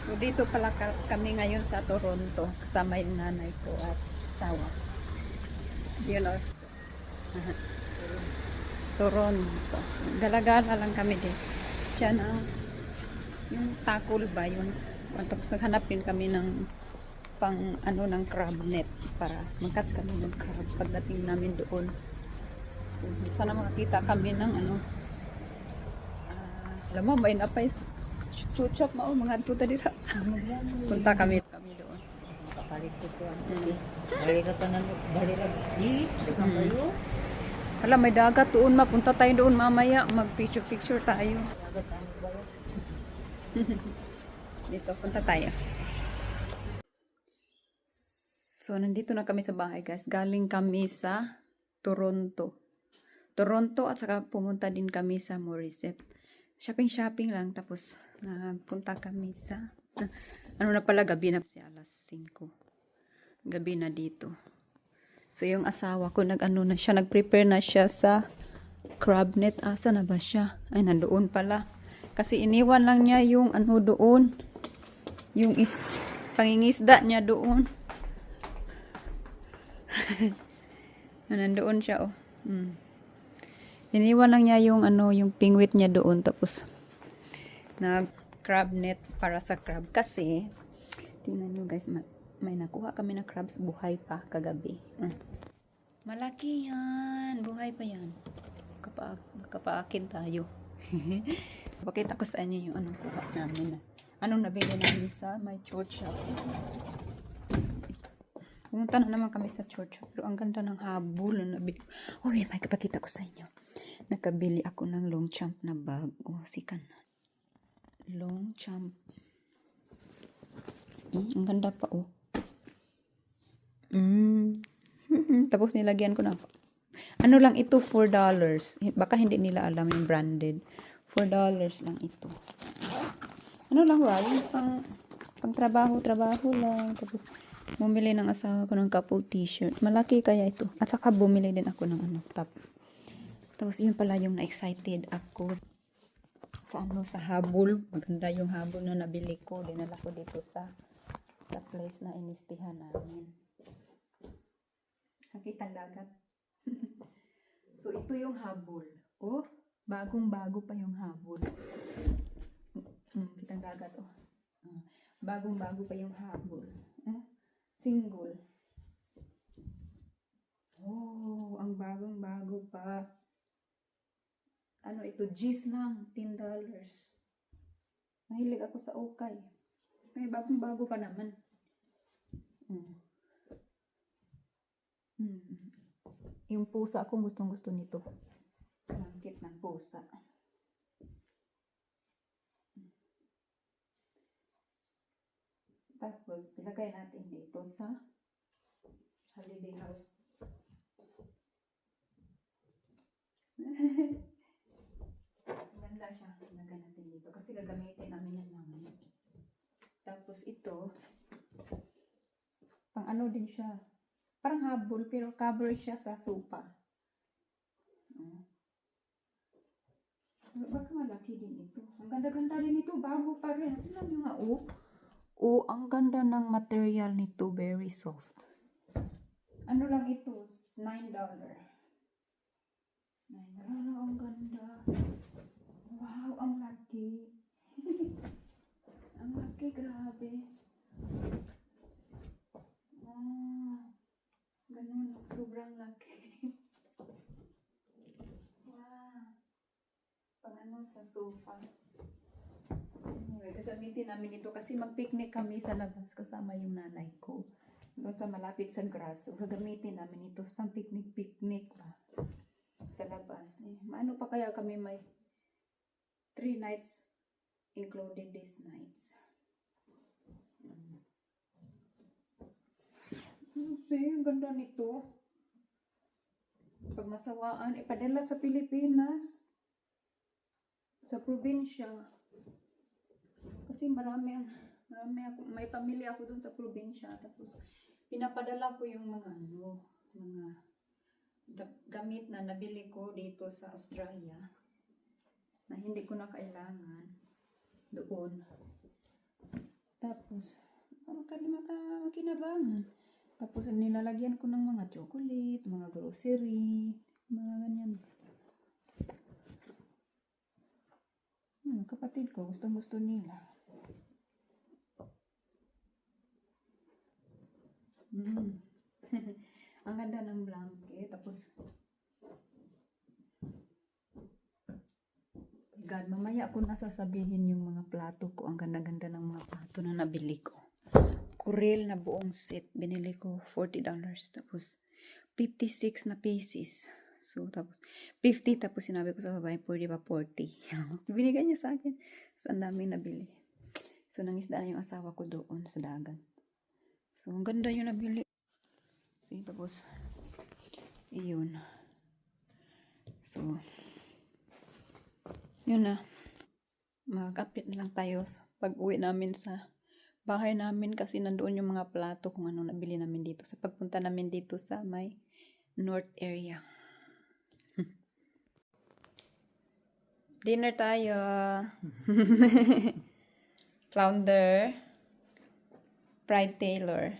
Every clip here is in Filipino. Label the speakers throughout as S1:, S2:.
S1: So dito pala kami ngayon sa Toronto kasama yung nanay ko at asawa. You know, Toronto. Galagala lang kami din. Diyan yung takol ba yun. Tapos naghanap din kami ng pang ano ng crab net para mag-catch kami ng crab pagdating namin doon. So, sana makakita kami ng ano. Alam mo, may napay suchap mo mga tuta dira. Punta kami doon.
S2: Kapalit ko po. Balik ka na, balik ka. Dekang kayo.
S1: Hala, may dagat doon. Mapunta tayo doon mamaya. Mag-picture tayo.
S2: Dagat ano ba yun?
S1: Dito, punta tayo. So, nandito na kami sa bahay, guys. Galing kami sa Toronto. Toronto at saka pumunta din kami sa Morissette. Shopping lang. Tapos, nagpunta kami sa... ano na pala, gabi na. Kasi alas 5. Gabi na dito. So, yung asawa ko, nag-prepare na siya sa crab net. Asa na ba siya? Ay, nandoon pala. Kasi iniwan lang niya yung ano doon. Yung pangingisda niya doon. Nandoon siya, oh. Iniwan lang niya yung ano, yung pingwit niya doon. Tapos, nag-crab net para sa crab. Kasi, tingnan nyo guys, may nakuha kami na crabs, buhay pa kagabi. Malaki yan. Buhay pa yan. Kapaakin tayo. Pakita ko sa inyo yung anong kuha namin. Anong nabili namin sa my church shop. Pumunta na naman kami sa church shop. Pero ang ganda ng habol na nabili. Oh, may kapakita ko sa inyo. Nakabili ako ng long champ na bag. Oh, sikan. Long champ. Ang ganda pa, oh. Tapos nilagyan ko na. Ano lang ito, $4. Baka hindi nila alam yung branded. $4 lang ito. Ano lang ba? Yung pang trabaho lang. Tapos, bumili ng asawa ko ng couple t-shirt. Malaki kaya ito. At saka bumili din ako ng ano, top. Tapos, yun pala yung na-excited ako sa habol. Maganda yung habol na nabili ko. Dinala ko dito sa place na inistihan namin. Nakita dagat. So, ito yung habol. Oh, bagong-bago pa yung habol. Kitang dagat, oh. Bagong-bago pa yung habol. Single. Oh, ang bagong-bago pa. Ano ito? G's lang. $10. Mahilig ako sa ukay. May bagong-bago pa naman. Yung pusa ako, gustong-gusto nito. Bangkit ng pusa. Tapos, ilagay natin dito sa holiday house. Ganda siya. Ilagay natin dito. Kasi gagamitin namin yan naman. Tapos ito, pang ano din siya. Parang habol, pero cover siya sa sopa. Baka malaki din ito. Ang ganda-ganda din ito. Bago pa rin. Tingnan nyo nga, oh. Oh, ang ganda ng material nito. Very soft. Ano lang ito? $9. Ang ganda. Wow, ang laki. Ang laki, grabe. Ganun, sobrang laki. Wow. Pang ano sa sofa. Anyway, gagamitin namin ito kasi mag-picnic kami sa labas kasama yung nanay ko. Doon sa malapit sa grass. So, gagamitin namin ito pang picnic ba? Sa labas. Maano pa kaya kami may 3 nights included these nights. Ang ganda nito. Pag masawaan, ipadala sa Pilipinas. Sa probinsya. Kasi may pamilya ako dun sa probinsya. Tapos, pinapadala ko yung mga gamit na nabili ko dito sa Australia. Na hindi ko na kailangan doon. kinabangan. Tapos nilalagyan ko ng mga chocolate, mga grocery, mga ganyan. Kapatid ko, gustong-gusto nila. Ang ganda ng blanket. Tapos, God, mamaya ko nasasabihin yung mga plato ko. Ang ganda-ganda ng mga plato na nabili ko. Kuril na buong set. Binili ko $40. Tapos, 56 na pieces. So, tapos, 50. Tapos, sinabi ko sa babae, pwede ba 40? Binigay niya sa akin. So, ang daming nabili. So, nangisda na yung asawa ko doon sa dagat. So, ang ganda yung nabili. So, tapos, iyon. So, yun na. Mag-update na lang tayo pag uwi namin sa bahay namin kasi nandoon yung mga plato kung ano nabili namin dito sa pagpunta namin dito sa may north area. Dinner tayo. Flounder. Fried Taylor.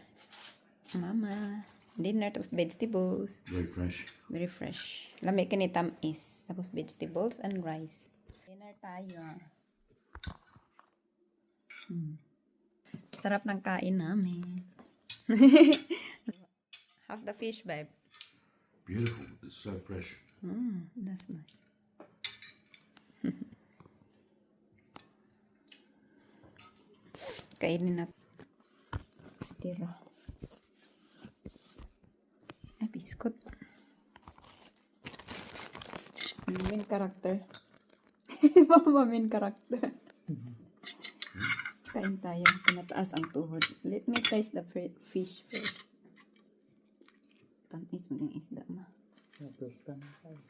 S1: Mama. Dinner tapos vegetables.
S3: Very fresh.
S1: Very fresh. Lamig ka ni tamis. Tapos vegetables and rice. Dinner tayo. Sarap ng kain namin. How's the fish, babe?
S3: Beautiful. It's so fresh.
S1: That's nice. Kainin natin. Tira. Ay, biskot. Main character. Mama, main character. Kain tayo. Pinataas ang tuhod. Let me taste the fish first. Tamis mo yung isda ma.
S2: Natusta na tayo.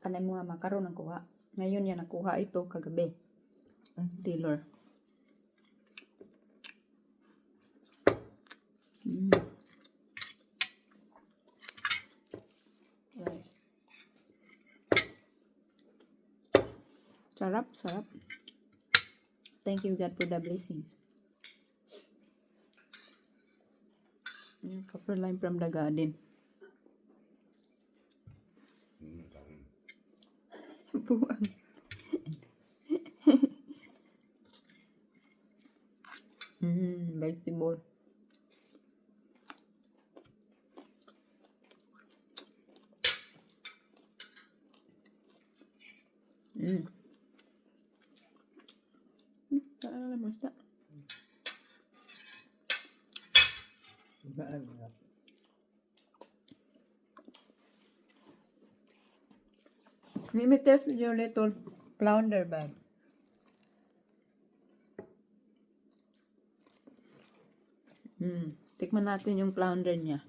S1: Kanay mo nga makaroon ang kuha. Ngayon yan nakuha ito kagabi. Taylor. Rice. Sarap, sarap. Thank you God for the blessings. Copper line from the garden. Buwang. Vegetable. Saan na mo isda?
S2: Gaan nga.
S1: Let me test with your little flounder bag. Tikman natin yung flounder niya.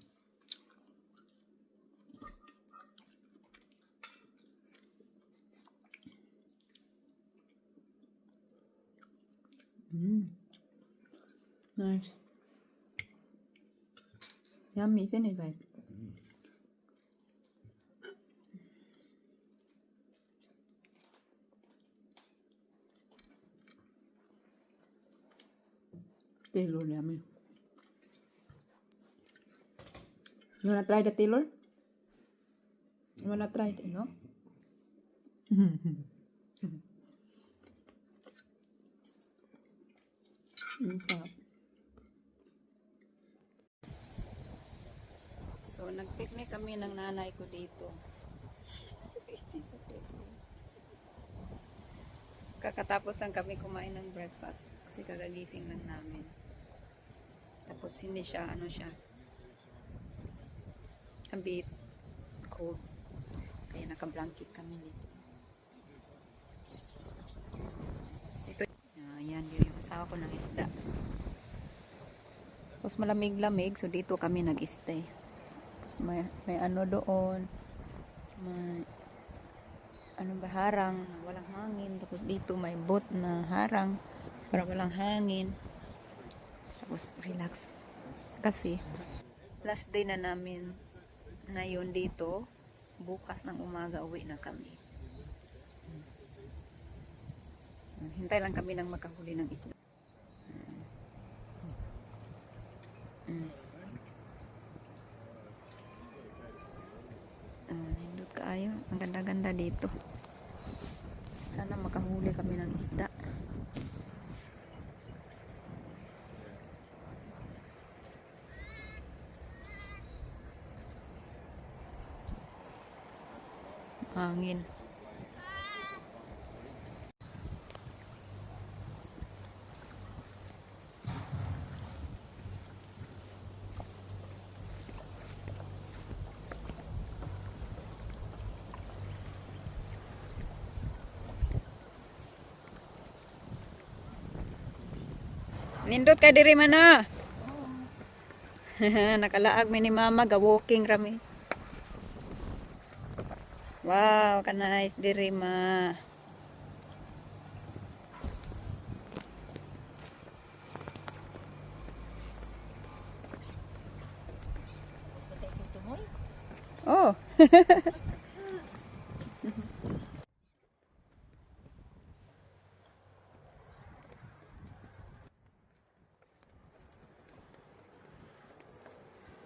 S1: Nice. Yummy, isn't it, babe? Taylor, yummy. You wanna try the Taylor? You wanna try it, no? Sarap. So, nag-picnic kami ng nanay ko dito. Kakatapos lang kami kumain ng breakfast kasi kagagising lang namin. Tapos hindi siya, ano siya, a bit cold. Kaya naka-blanket kami dito. Ito, yan yung asawa ko ng isda. Tapos malamig-lamig, so dito kami nag-stay. Tapos may ano doon, may ano ba, harang, walang hangin. Tapos dito may boat na harang para walang hangin. Tapos relax. Kasi last day na namin ngayon dito. bukas ng umaga uwi na kami. Hintay lang kami ng makahuli ng isda. Nindot kaayo. Ang ganda-ganda dito. Sana makahuli kami ng isda. Hangin. Nindot ka diri man na. Nakalaag mi ni mama ga walking rami. Wow, ka nice diri ma. Oh.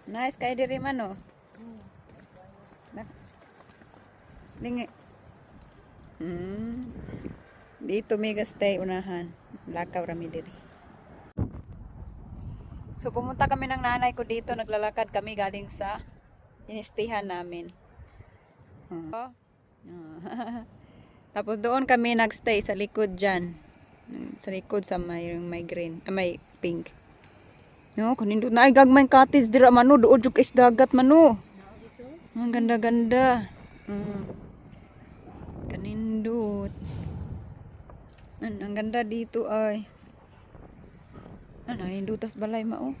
S1: Nice kay diri man oh. Lingi. Dito mega stay unahan. Lakaw rami diri. So pumunta kami ng nanay ko dito, naglalakad kami galing sa inistihan namin. Tapos doon kami nagstay sa likod dyan. Sa likod sa may green, may pink. No, kanindot na ay gagmay cottage dira mano, doon jud is dagat mano. Ang ganda-ganda. Kanindot. Ang ganda dito ay. Nanindutas balay mao.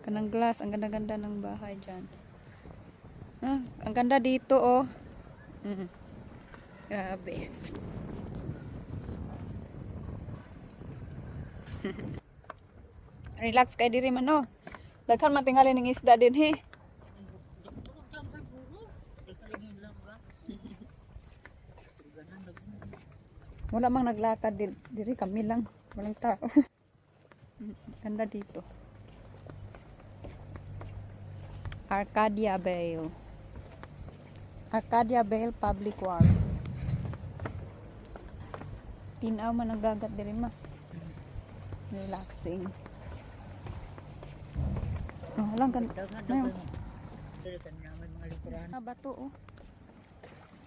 S1: Kanang glass, ang ganda-ganda ng bahay dyan. Ang ganda dito oh. Grabe. Relax kay diri man oh. Daghan man tingali ning isda din he. Wala mang naglakad diri kami lang. Walang tao. Ganda dito. Arcadia Vale. Arcadia Vale Public Work. Tinaw man ang dagat diri ma. Relaxing. Lang ganda.
S2: Dili kan naman mga likuran.
S1: Mga bato oh.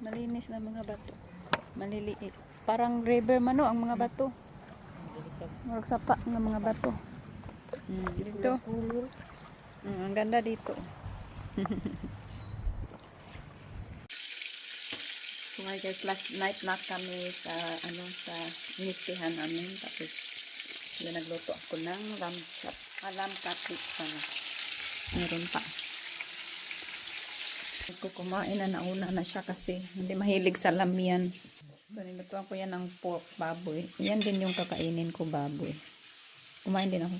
S1: Malinis na mga bato. Maliliit. Parang river man oh, ang mga bato. Murag sapa ng mga bato. Dito. Ang ganda dito. So guys, last night na kami sa sa inistihan namin. Tapos nagluto ako ng lamb chop. Lamb cutlet sana. Meron pa. Ko kumain na nauna na siya kasi hindi mahilig sa lamian. So, nilutuan ko yan ng pork baboy. Yan din yung kakainin ko baboy. Kumain din ako.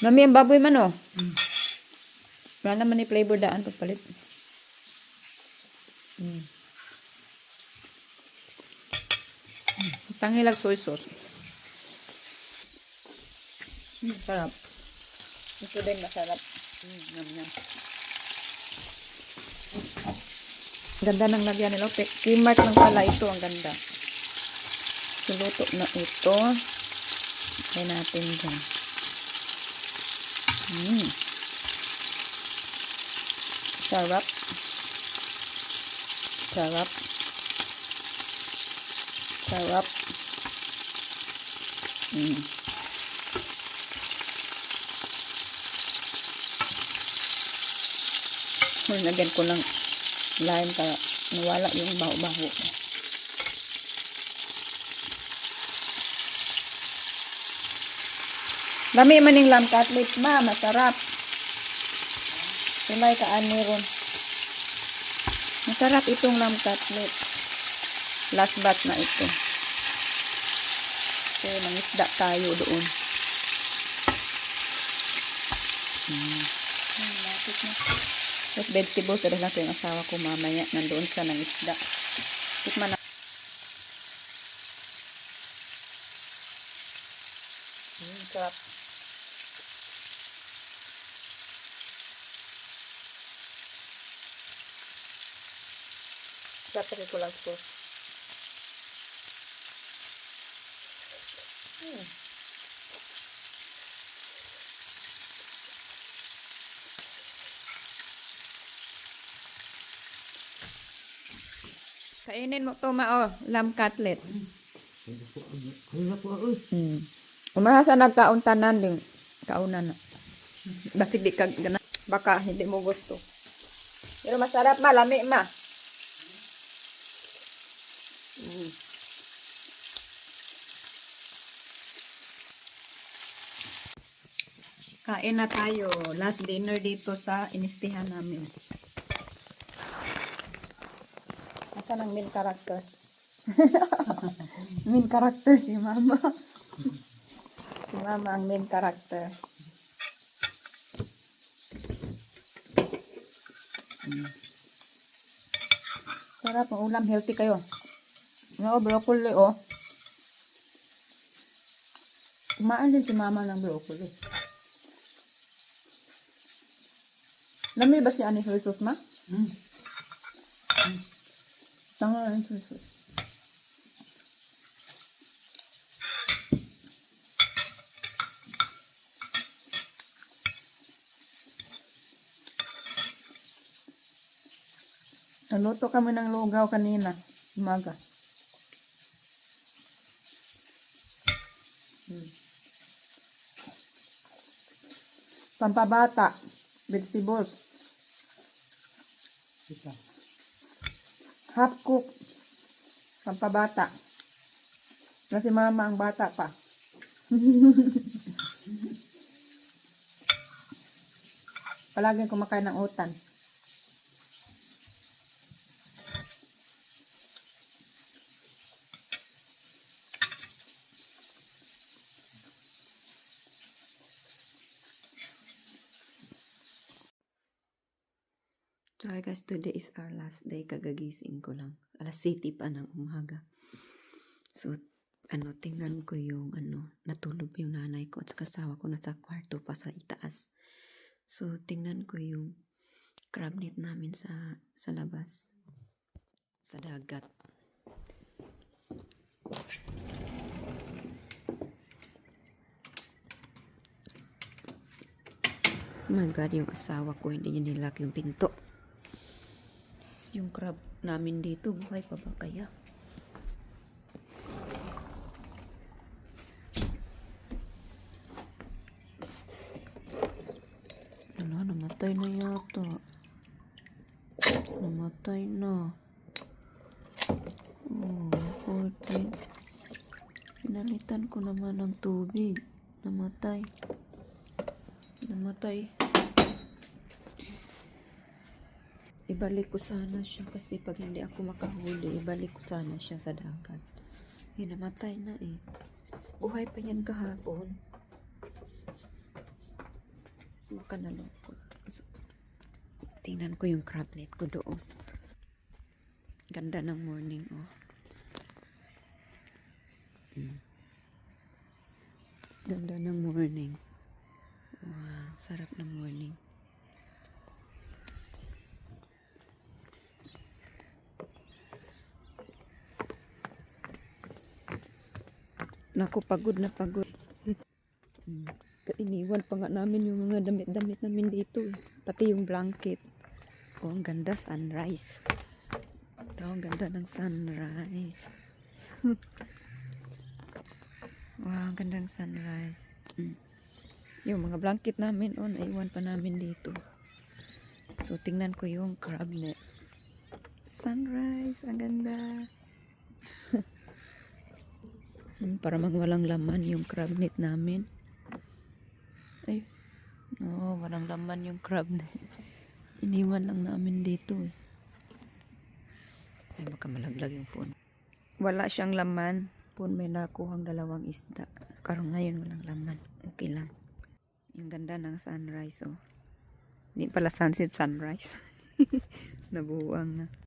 S1: Lami ang baboy man oh. Wala naman ni flavor daan pagpalit. Tangilag soy sauce. Sarap. Ito din masarap. Yum. Ganda ng lagyan nila. Kmart lang pala ito. Ang ganda. Suluto na ito. Kaya natin dyan. Sarap. Sarap. Sarap. Lagyan ko ng lime para nawala yung baho-baho. Dami man yung lamb cutlet ma, masarap. Sulay ka aniron. Masarap itong lamb cutlet. Last batch na ito. So, mangisda tayo doon. Lapit na. Tapos vegetables, dahil lang ko yung asawa ko mamaya. Nandoon sa ng isda. Tikman na. Sarap. Sarap ko lang po. Kainin mo to lamb cutlet.
S2: Kaya po, uy.
S1: Umahasa nagkauntanan din. Kaunan na. Basig di ka gana. Baka hindi mo gusto. Pero masarap lami ma. Kain na tayo. Last dinner dito sa inistihan namin. Asan ang main character? Main character si Mama. Si Mama ang main character. Sarap ang ulam. Healthy kayo. Broccoli Kumain din si Mama ng broccoli. Lami ba si Ani Jesus ma? Tanga ang Jesus. Naluto kami ng lugaw kanina. Umaga. Pampabata. Vegetables.
S2: Ika.
S1: Half cook. Pampabata. Kasi Mama ang bata pa. Palaging kumakain ng utan. So hi guys, today is our last day. Kagagising ko lang. Alas 7 pa ng umaga. So, tingnan ko yung natulog yung nanay ko at kasawa ko nasa kwarto pa sa itaas. So, tingnan ko yung crab net namin sa labas. Sa dagat. Oh my God, yung asawa ko hindi niya nilak yung pinto. Yung crab namin dito, buhay pa ba kaya? Namatay na yata. Namatay na. Oh, 14. Pinalitan ko naman ng tubig. Namatay. Ibalik ko sana siya kasi pag hindi ako makahuli, ibalik ko sana siya sa dagat. Namatay na eh. Buhay pa yan kahapon. Baka nalungkot. Tingnan ko yung crab net ko doon. Ganda ng morning Ganda ng morning. Wow, sarap ng morning. Naku, pagod na pagod. Iniwan pa nga namin yung mga damit-damit namin dito. Pati yung blanket. Oh, ang ganda sunrise. Oh, ang ganda ng sunrise. Wow, ang ganda ng sunrise. Yung mga blanket namin, naiwan pa namin dito. So, tingnan ko yung crab net. Sunrise, ang ganda. Para walang laman yung crab net namin. Ay, walang laman yung crab net. Iniwan lang namin dito eh. Ay, baka malaglag yung phone. Wala siyang laman. Phone may nakuhang 2 isda. Karon ngayon walang laman. Okay lang. Yung ganda ng sunrise Hindi pala sunset, sunrise. Nabuang na.